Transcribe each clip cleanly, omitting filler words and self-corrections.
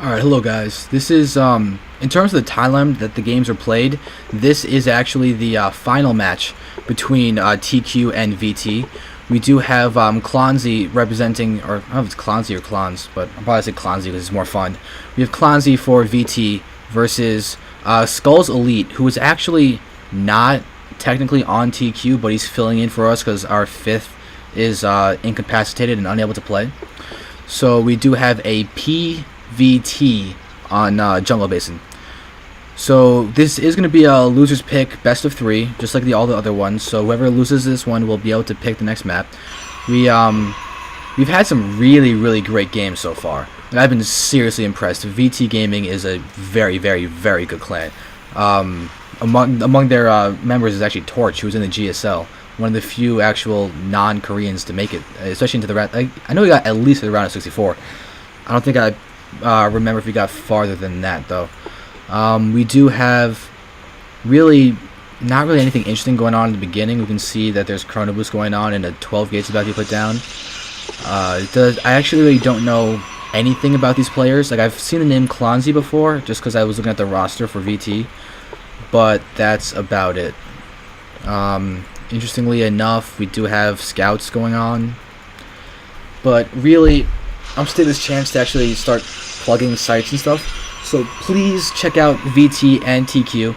Alright, hello guys. This is, in terms of the timeline that the games are played, this is actually the final match between TQ and VT. We do have Clonze representing, or I don't know if it's Clonze or Clonze, but I'll probably say Clonze because it's more fun. We have Clonze for VT versus SKULLZelite, who is actually not technically on TQ, but he's filling in for us because our 5th is incapacitated and unable to play. So we do have a PVT on Jungle Basin. So this is going to be a loser's pick, best of 3, just like all the other ones. So whoever loses this one will be able to pick the next map. We've had some really great games so far, and I've been seriously impressed. VT Gaming is a very good clan. Among their members is actually Torch, who's in the GSL. One of the few actual non-Koreans to make it, especially into the round. I know he got at least to the round of 64. I don't think I remember if he got farther than that though. We do have not really anything interesting going on in the beginning. We can see that there's Chrono Boost going on and a 12 gates about to be put down. I actually really don't know anything about these players. Like, I've seen the name Clonze before, just because I was looking at the roster for VT, but that's about it. Interestingly enough, we do have scouts going on, but really, I'm just taking this chance to actually start plugging sites and stuff. So please check out VT and TQ.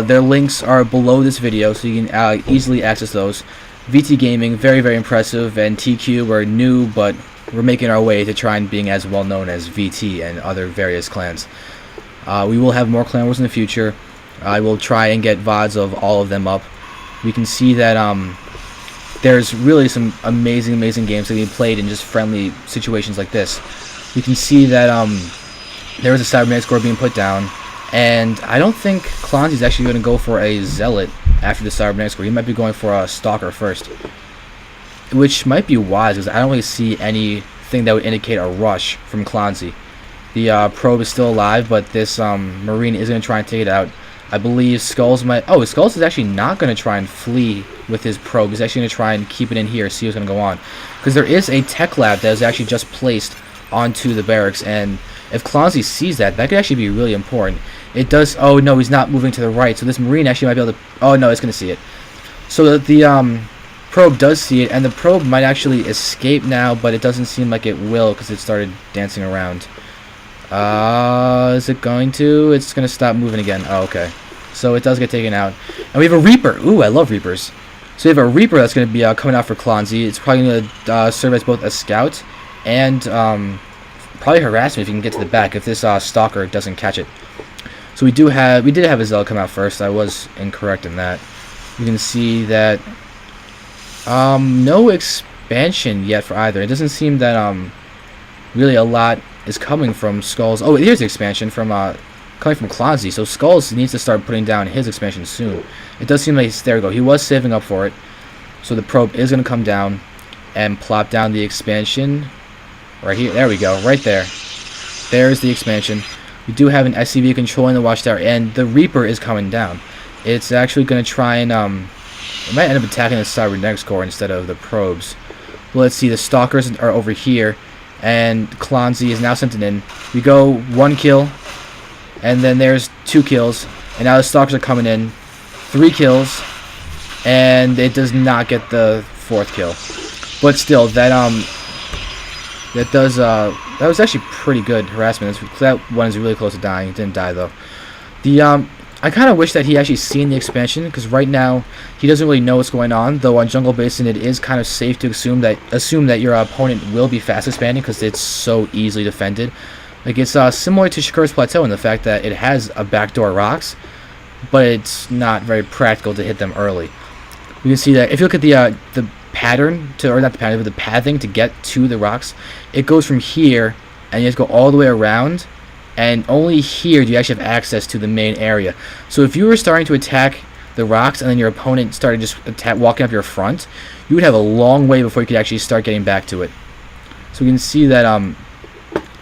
Their links are below this video, so you can easily access those. VT Gaming, very impressive, and TQ, we're new, but we're making our way to try and being as well known as VT and other various clans. We will have more clan wars in the future. I will try and get VODs of all of them up. We can see that there's really some amazing games that we played in just friendly situations like this. We can see that there was a cybernetic score being put down, and I don't think Clonze is actually going to go for a Zealot after the cybernetic score. He might be going for a Stalker first, which might be wise because I don't really see anything that would indicate a rush from Clonze. The probe is still alive, but this Marine is going to try and take it out. I believe Skullz might... Oh, Skullz is actually not going to try and flee with his probe. He's actually going to try and keep it in here, see what's going to go on. Because there is a tech lab that is actually just placed onto the barracks, and if Clonze sees that, that could actually be really important. It does... Oh, no, he's not moving to the right, so this Marine actually might be able to... Oh, no, it's going to see it. So the probe does see it, and the probe might actually escape now, but it doesn't seem like it will because it started dancing around. Is it going to? It's going to stop moving again. Oh, okay. So it does get taken out. And we have a Reaper. Ooh, I love Reapers. So we have a Reaper that's going to be coming out for Clonze. It's probably going to serve as both a scout and probably harass me if you can get to the back if this Stalker doesn't catch it. So we did have a Zealot come out first. I was incorrect in that. You can see that no expansion yet for either. It doesn't seem that really a lot is coming from Skullz. Oh, here's the expansion from coming from Clonze. So Skullz needs to start putting down his expansion soon. It does seem like there we go. He was saving up for it. So the probe is going to come down and plop down the expansion right here. There we go. Right there. There's the expansion. We do have an SCV controlling the watchtower, and the Reaper is coming down. It's actually going to try and it might end up attacking the cybernetics core instead of the probes. Well, let's see. The Stalkers are over here, and Clonze is now sent it in. We go 1 kill, and then there's 2 kills, and now the Stalkers are coming in. 3 kills, and it does not get the 4th kill. But still, that was actually pretty good harassment. That one is really close to dying. It didn't die though. I kind of wish that he actually seen the expansion, because right now he doesn't really know what's going on. Though on Jungle Basin, it is kind of safe to assume that your opponent will be fast expanding because it's so easily defended. Like, it's similar to Shakur's Plateau in the fact that it has a backdoor rocks, but it's not very practical to hit them early. You can see that if you look at the pattern or not the pattern, but the pathing to get to the rocks, it goes from here and you have to go all the way around, and only here do you actually have access to the main area. So if you were starting to attack the rocks and then your opponent started just walking up your front, you would have a long way before you could actually start getting back to it. So we can see that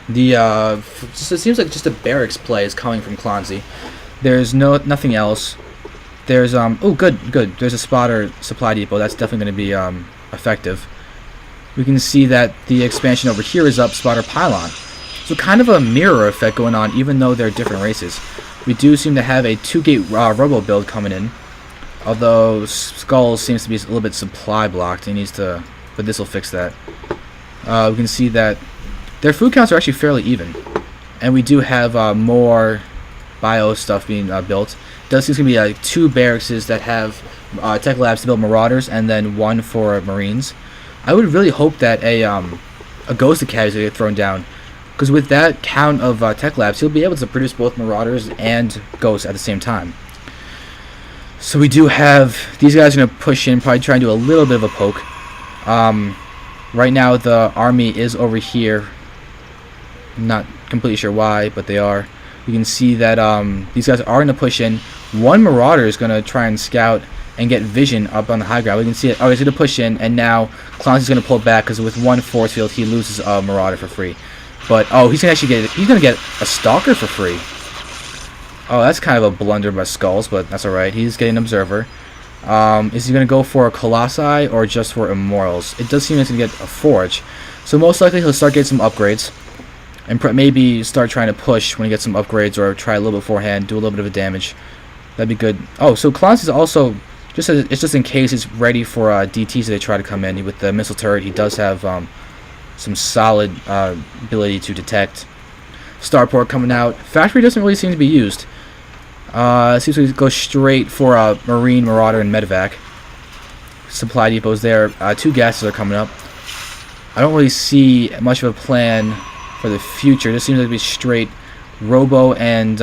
it seems like just a barracks play is coming from Clonze. There's nothing else. There's oh, good. There's a spotter supply depot. That's definitely going to be effective. We can see that the expansion over here is up spotter pylon. So kind of a mirror effect going on, even though they're different races. We do seem to have a 2-gate robo build coming in, although Skullz seems to be a little bit supply blocked. He needs to, but this will fix that. We can see that their food counts are actually fairly even, and we do have more bio stuff being built. It does seem to be 2 barracks that have tech labs to build marauders, and then 1 for marines. I would really hope that a ghost academy get thrown down, because with that count of tech labs, he'll be able to produce both marauders and ghosts at the same time. So we do have these guys are going to push in, probably try and do a little bit of a poke. Right now the army is over here. I'm not completely sure why, but they are. You can see that these guys are going to push in. 1 marauder is going to try and scout and get vision up on the high ground. We can see it. Oh, he's going to push in, and now Clonze is going to pull back because with 1 force field, he loses a marauder for free. But oh, he's going to get a stalker for free. Oh, that's kind of a blunder by Skullz, but that's all right. He's getting an observer. Is he going to go for a colossi or just for immortals? It does seem he's going to get a forge, so most likely he'll start getting some upgrades, and maybe start trying to push when he gets some upgrades, or try a little beforehand, do a little bit of a damage. That'd be good. Oh, so Clonze is also it's just in case he's ready for DTs if they try to come in with the missile turret. He does have some solid ability to detect. Starport coming out. Factory doesn't really seem to be used. Seems to go straight for Marine, Marauder, and Medevac. Supply depots there. 2 gases are coming up. I don't really see much of a plan for the future. This seems like to be straight Robo and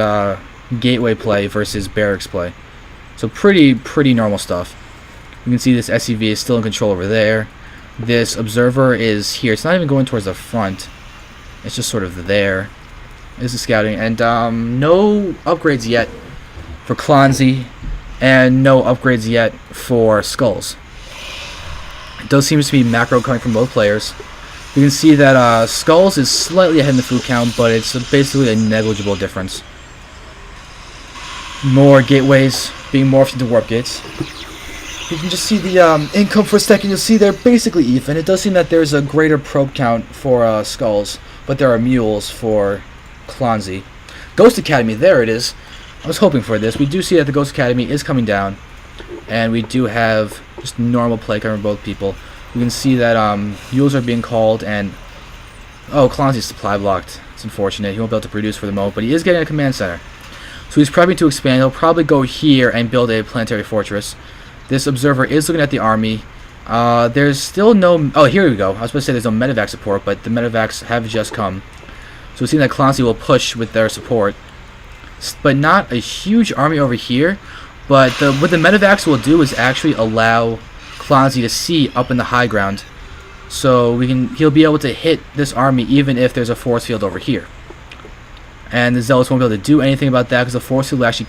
Gateway play versus Barracks play. So pretty normal stuff. You can see this SCV is still in control over there. This observer is here. It's not even going towards the front. It's just sort of there. This is scouting, and no upgrades yet for Clonze, and no upgrades yet for Skullz. It does seem to be macro coming from both players. You can see that Skullz is slightly ahead in the food count, but it's basically a negligible difference. More gateways being morphed into warp gates. You can just see the income for a second. You'll see they're basically even. It does seem that there's a greater probe count for Skullz, but there are mules for Clonze. Ghost Academy, there it is. I was hoping for this. We do see that the Ghost Academy is coming down, and we do have just normal play coming from both people. We can see that mules are being called, and oh, Clonze's supply blocked. It's unfortunate. He won't be able to produce for the moment, but he is getting a command center. So he's probably to expand. He'll probably go here and build a planetary fortress. This observer is looking at the army. There's still no... Oh, here we go. I was supposed to say there's no medevac support, but the medevacs have just come. So it seems like Clonze will push with their support. But not a huge army over here. But what the medevacs will do is actually allow Clonze to see up in the high ground. So he'll be able to hit this army even if there's a force field over here. And the Zealots won't be able to do anything about that because the force field will actually keep